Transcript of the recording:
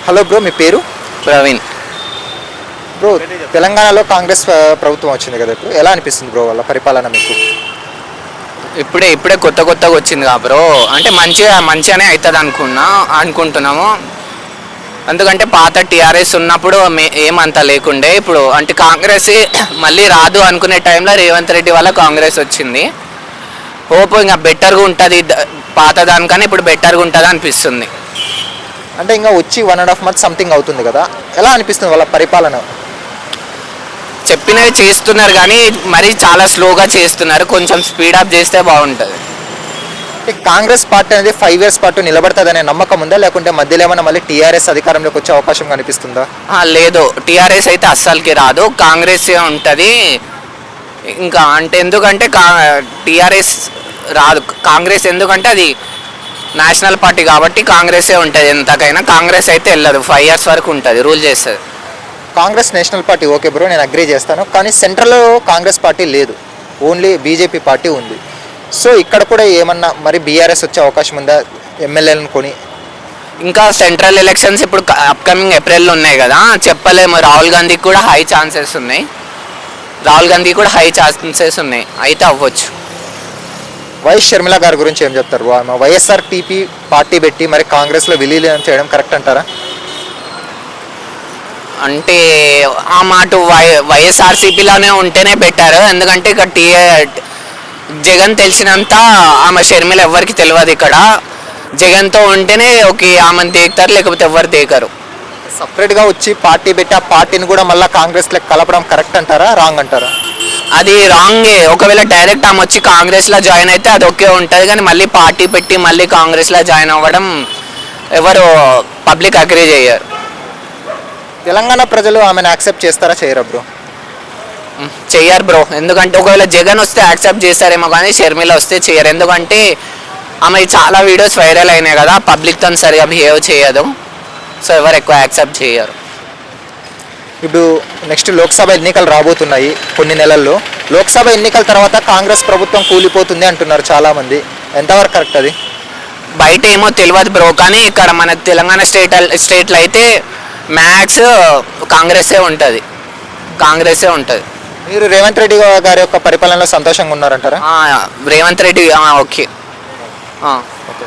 Hello bro, మీ పేరు? Praveen. Bro, తెలంగాణలో కాంగ్రెస్ ప్రభుత్వం వచ్చింది కదా, ఇప్పుడు ఎలా అనిపిస్తుంది బ్రో వాళ్ళ పరిపాలన మీకు? ఇప్పుడే కొత్తగా వచ్చింది కా బ్రో, అంటే మంచిగానే అవుతుంది అనుకుంటున్నాము. ఎందుకంటే పాత టీఆర్ఎస్ ఉన్నప్పుడు ఏమంత లేకుండే, ఇప్పుడు అంటే కాంగ్రెస్ మళ్ళీ రాదు అనుకునే టైంలో రేవంత్ రెడ్డి వల్ల కాంగ్రెస్ వచ్చింది. హోప్ ఇంకా బెటర్గా ఉంటుంది, పాత దానికన్నా ఇప్పుడు బెటర్గా ఉంటుంది అనిపిస్తుంది. అంటే ఇంకా వచ్చి 1.5 months సంథింగ్ అవుతుంది కదా, ఎలా అనిపిస్తుంది వాళ్ళ పరిపాలన? చెప్పినవి చేస్తున్నారు కానీ మరీ చాలా స్లోగా చేస్తున్నారు, కొంచెం స్పీడప్ చేస్తే బాగుంటుంది. అంటే కాంగ్రెస్ పార్టీ అనేది 5 years పాటు నిలబడుతుందనే నమ్మకం ఉందా, లేకుంటే మధ్యలో ఏమైనా మళ్ళీ టీఆర్ఎస్ అధికారంలోకి వచ్చే అవకాశం కనిపిస్తుందా? లేదు, టీఆర్ఎస్ అయితే అస్సలకి రాదు, కాంగ్రెస్ ఉంటుంది. ఇంకా అంటే ఎందుకంటే టీఆర్ఎస్ రాదు, కాంగ్రెస్ ఎందుకంటే అది నేషనల్ పార్టీ కాబట్టి కాంగ్రెసే ఉంటుంది. ఎంతకైనా కాంగ్రెస్ అయితే వెళ్ళదు, 5 years వరకు ఉంటుంది, రూల్ చేస్తుంది. Congress national party okay bro, నేను అగ్రీ చేస్తాను. కానీ సెంట్రల్లో కాంగ్రెస్ పార్టీ లేదు, ఓన్లీ బీజేపీ పార్టీ ఉంది. సో ఇక్కడ కూడా ఏమన్నా మరి బీఆర్ఎస్ వచ్చే అవకాశం ఉందా ఎమ్మెల్యేలను కొని? ఇంకా సెంట్రల్ ఎలక్షన్స్ ఇప్పుడు అప్కమింగ్ ఏప్రిల్లో ఉన్నాయి కదా, చెప్పలేము. రాహుల్ గాంధీకి కూడా హై ఛాన్సెస్ ఉన్నాయి, అయితే అవ్వచ్చు. వైఎస్ షర్మిల గారి గురించి ఏం చెప్తారు? వైఎస్ఆర్టీపీ పార్టీ పెట్టి మరి కాంగ్రెస్లో విలీనం చేయడం కరెక్ట్ అంటారా? అంటే ఆ మాట వైఎస్ఆర్సీపీలోనే ఉంటేనే బెటర్, ఎందుకంటే ఇక్కడ జగన్ తెలిసినంత ఆమె షర్మిల ఎవరికి తెలియదు. ఇక్కడ జగన్తో ఉంటేనే ఓకే, ఆమెను దేకుతారు, లేకపోతే ఎవరు దేకరు. సపరేట్గా వచ్చి పార్టీ పెట్టి ఆ పార్టీని కూడా మళ్ళీ కాంగ్రెస్లో కలపడం కరెక్ట్ అంటారా, రాంగ్ అంటారా? అది రాంగే. ఒకవేళ డైరెక్ట్ ఆమె వచ్చి కాంగ్రెస్లో జాయిన్ అయితే అది ఓకే ఉంటుంది, కానీ మళ్ళీ పార్టీ పెట్టి మళ్ళీ కాంగ్రెస్లో జాయిన్ అవ్వడం ఎవరు పబ్లిక్ అగ్రీ చేయరు. తెలంగాణ ప్రజలు ఆమెను యాక్సెప్ట్ చేస్తారా, చేయరా బ్రో? చెయ్యరు బ్రో, ఎందుకంటే ఒకవేళ జగన్ వస్తే యాక్సెప్ట్ చేస్తారేమో కానీ షర్మిల వస్తే చేయరు. ఎందుకంటే ఆమె చాలా వీడియోస్ వైరల్ అయినాయి కదా, పబ్లిక్తో సరిగా బిహేవ్ చేయదు, సో ఎవరు ఎక్కువ యాక్సెప్ట్ చేయరు. ఇప్పుడు నెక్స్ట్ లోక్సభ ఎన్నికలు రాబోతున్నాయి కొన్ని నెలల్లో. లోక్సభ ఎన్నికల తర్వాత కాంగ్రెస్ ప్రభుత్వం కూలిపోతుంది అంటున్నారు చాలామంది, ఎంతవరకు కరెక్ట్ అది? బయట ఏమో తెలియదు బ్రో, కానీ ఇక్కడ మన తెలంగాణ స్టేట్లో అయితే మ్యాక్స్ కాంగ్రెసే ఉంటుంది. మీరు రేవంత్ రెడ్డి గారి యొక్క పరిపాలనలో సంతోషంగా ఉన్నారంటారా? రేవంత్ రెడ్డి ఓకే. ఓకే.